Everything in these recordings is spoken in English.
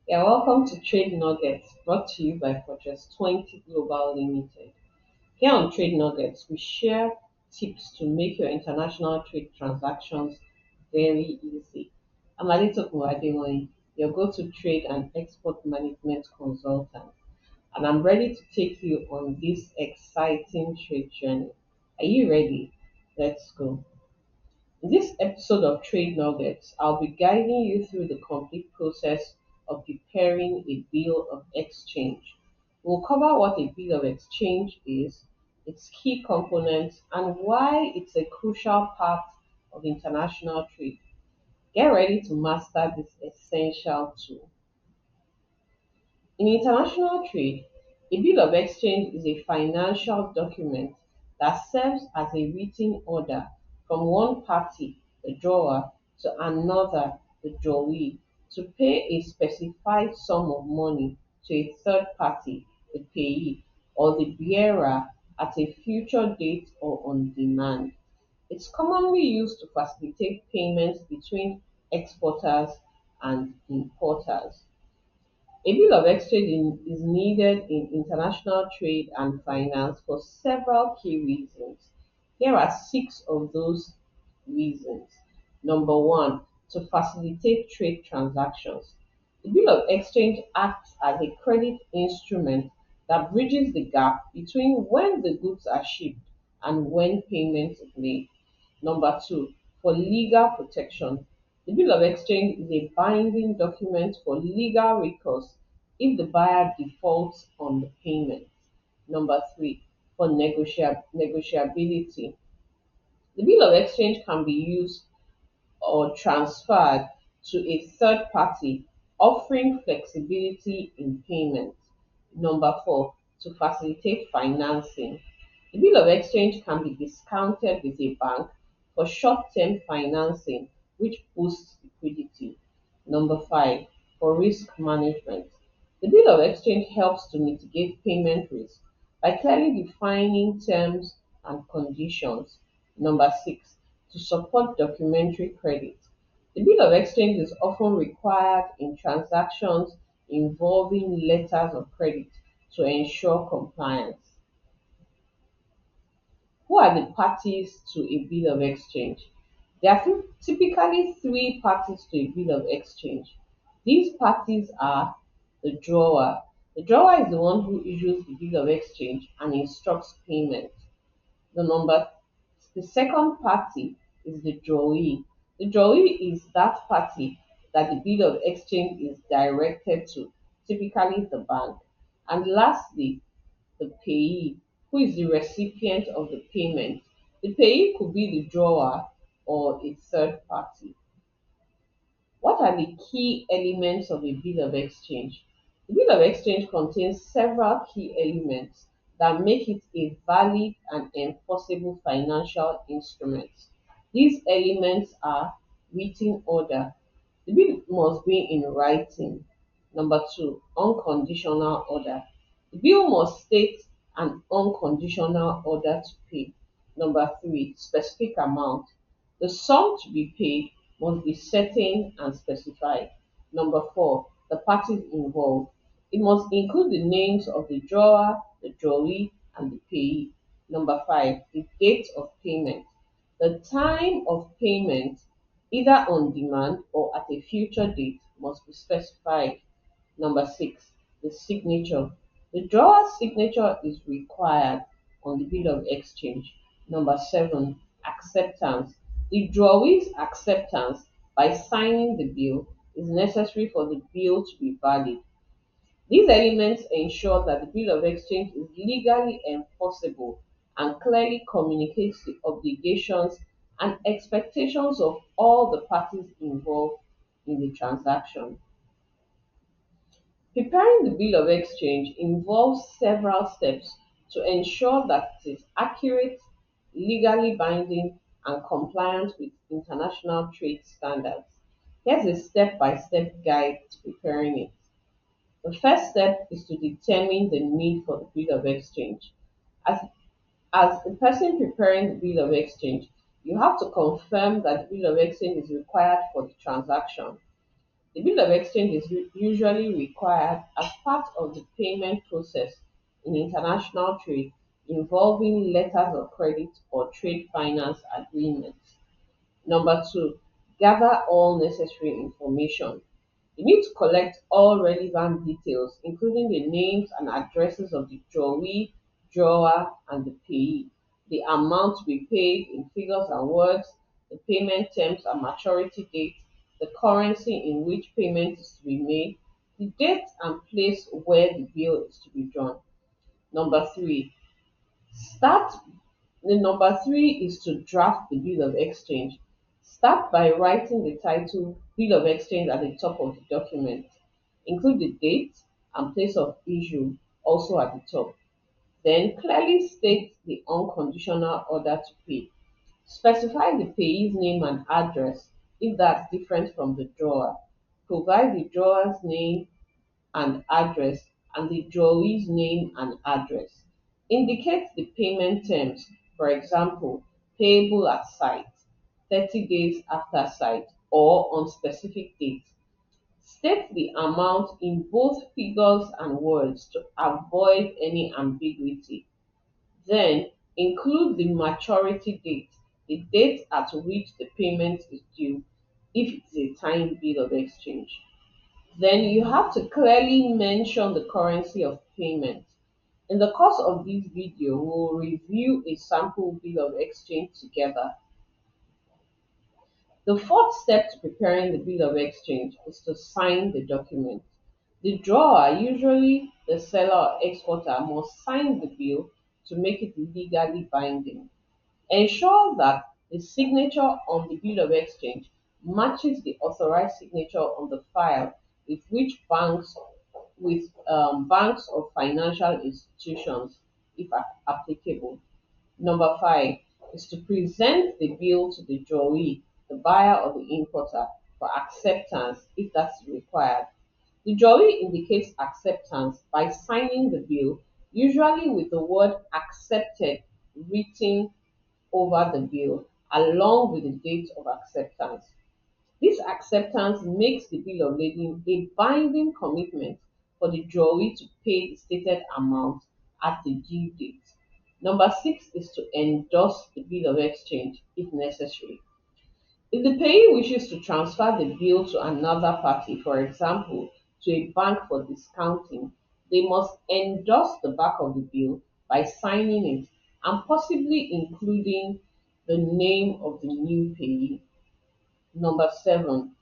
Yeah, welcome to Trade Nuggets, brought to you by Fortress 20 Global Limited. Here on Trade Nuggets, we share tips to make your international trade transactions very easy. I'm Adito Kumademoy, your go-to trade and export management consultant, and I'm ready to take you on this exciting trade journey. Are you ready? Let's go. In this episode of Trade Nuggets, I'll be guiding you through the complete process of preparing a bill of exchange. We'll cover what a bill of exchange is, its key components, and why it's a crucial part of international trade. Get ready to master this essential tool. In international trade, a bill of exchange is a financial document that serves as a written order from one party, the drawer, to another, the drawee, to pay a specified sum of money to a third party, the payee, or the bearer at a future date or on demand. It's commonly used to facilitate payments between exporters and importers. A bill of exchange is needed in international trade and finance for several key reasons. Here are six of those reasons. Number one, to facilitate trade transactions. The bill of exchange acts as a credit instrument that bridges the gap between when the goods are shipped and when payment is made. Number two, for legal protection. The bill of exchange is a binding document for legal recourse if the buyer defaults on the payment. Number three, for negotiability. The bill of exchange can be used or transferred to a third party, offering flexibility in payment. Number four, to facilitate financing. The bill of exchange can be discounted with a bank for short-term financing, which boosts liquidity. Number five, for risk management. The bill of exchange helps to mitigate payment risk by clearly defining terms and conditions. Number six, to support documentary credit. The bill of exchange is often required in transactions involving letters of credit to ensure compliance. Who are the parties to a bill of exchange? There are typically three parties to a bill of exchange. These parties are the drawer. The drawer is the one who issues the bill of exchange and instructs payment. The number the second party is the drawee. The drawee is that party that the bill of exchange is directed to, typically the bank. And lastly, the payee, who is the recipient of the payment. The payee could be the drawer or a third party. What are the key elements of a bill of exchange? The bill of exchange contains several key elements that make it a valid and enforceable financial instrument. These elements are written order. The bill must be in writing. Number two, unconditional order. The bill must state an unconditional order to pay. Number three, specific amount. The sum to be paid must be certain and specified. Number four, the parties involved. It must include the names of the drawer, the drawee, and the payee. Number five, the date of payment. The time of payment, either on demand or at a future date, must be specified. Number six, the signature. The drawer's signature is required on the bill of exchange. Number seven, acceptance. The drawee's acceptance by signing the bill is necessary for the bill to be valid. These elements ensure that the bill of exchange is legally enforceable and clearly communicates the obligations and expectations of all the parties involved in the transaction. Preparing the bill of exchange involves several steps to ensure that it is accurate, legally binding, and compliant with international trade standards. Here's a step by step guide to preparing it. The first step is to determine the need for the bill of exchange. As, as the person preparing the bill of exchange, you have to confirm that the bill of exchange is required for the transaction. The bill of exchange is usually required as part of the payment process in international trade involving letters of credit or trade finance agreements. Number two, gather all necessary information. You need to collect all relevant details, including the names and addresses of the drawee, drawer, and the payee, the amount to be paid in figures and words, the payment terms and maturity date, the currency in which payment is to be made, the date and place where the bill is to be drawn. Number three, start the number three is to draft the bill of exchange. Start by writing the title Bill of Exchange at the top of the document. Include the date and place of issue also at the top. Then clearly state the unconditional order to pay. Specify the payee's name and address if that's different from the drawer. Provide the drawer's name and address and the drawee's name and address. Indicate the payment terms, for example, payable at site, 30 days after site, or on specific date. State the amount in both figures and words to avoid any ambiguity. Then include the maturity date, the date at which the payment is due, if it's a time bill of exchange. Then you have to clearly mention the currency of payment. In the course of this video, we'll review a sample bill of exchange together. The fourth step to preparing the bill of exchange is to sign the document. The drawer, usually the seller or exporter, must sign the bill to make it legally binding. Ensure that the signature on the bill of exchange matches the authorized signature on the file with which banks or financial institutions, if applicable. Number five is to present the bill to the drawee, the buyer or the importer, for acceptance if that's required. The drawee indicates acceptance by signing the bill, usually with the word accepted written over the bill, along with the date of acceptance. This acceptance makes the bill of lading a binding commitment for the drawee to pay the stated amount at the due date. Number six is to endorse the bill of exchange if necessary. If the payee wishes to transfer the bill to another party, for example, to a bank for discounting, they must endorse the back of the bill by signing it and possibly including the name of the new payee. Number seven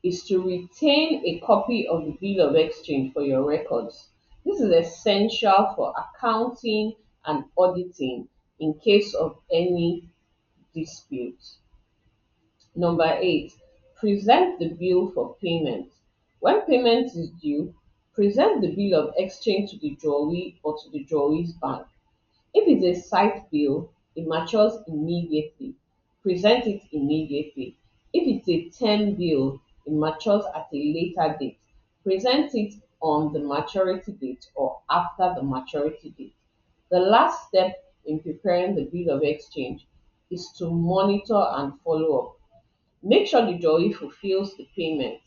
is to retain a copy of the bill of exchange for your records. This is essential for accounting and auditing in case of any dispute. Number eight, present the bill for payment. When payment is due, present the bill of exchange to the drawee or to the drawee's bank. If it's a site bill, it matures immediately. Present it immediately. If it's a term bill, it matures at a later date. Present it on the maturity date or after the maturity date. The last step in preparing the bill of exchange is to monitor and follow up. Make sure the drawee fulfills the payment.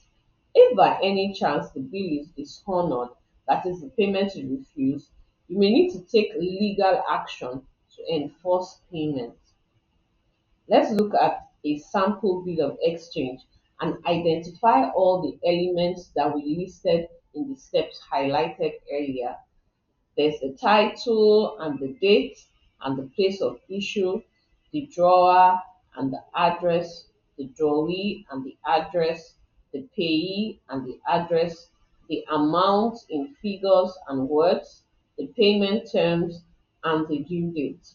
If by any chance the bill is dishonored, that is, the payment is refused, you may need to take legal action to enforce payment. Let's look at a sample bill of exchange and identify all the elements that we listed in the steps highlighted earlier. There's the title and the date and the place of issue, the drawer and the address, the drawee and the address, the payee and the address, the amount in figures and words, the payment terms, and the due date.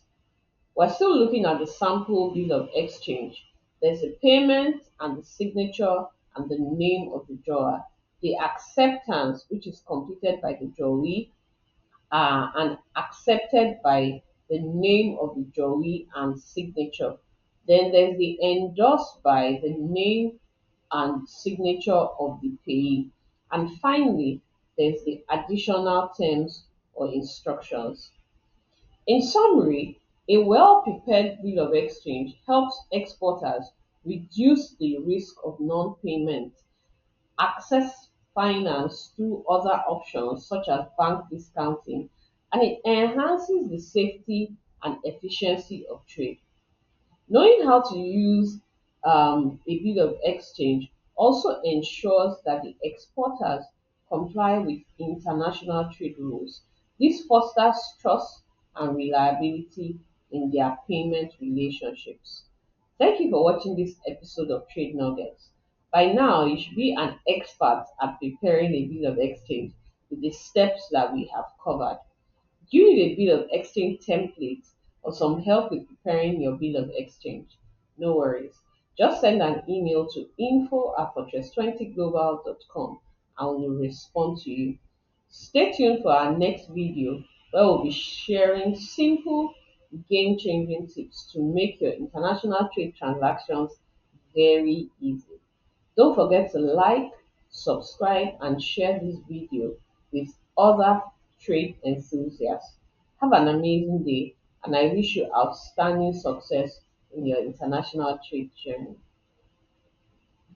We're still looking at the sample bill of exchange. There's a payment and the signature and the name of the drawer, the acceptance, which is completed by the drawee, and accepted by the name of the drawee and signature. Then there's the endorsed by the name and signature of the payee. And finally, there's the additional terms or instructions. In summary, a well prepared bill of exchange helps exporters reduce the risk of non payment access finance through other options such as bank discounting, and it enhances the safety and efficiency of trade. Knowing how to use a bill of exchange also ensures that the exporters comply with international trade rules. This fosters trust and reliability in their payment relationships. Thank you for watching this episode of Trade Nuggets. By now, you should be an expert at preparing a bill of exchange with the steps that we have covered. Do you need a bill of exchange template or some help with preparing your bill of exchange? No worries. Just send an email to info@fortress20global.com and we'll respond to you. Stay tuned for our next video where we'll be sharing simple, game changing tips to make your international trade transactions very easy. Don't forget to like, subscribe, and share this video with other trade enthusiasts. Have an amazing day, and I wish you outstanding success in your international trade journey.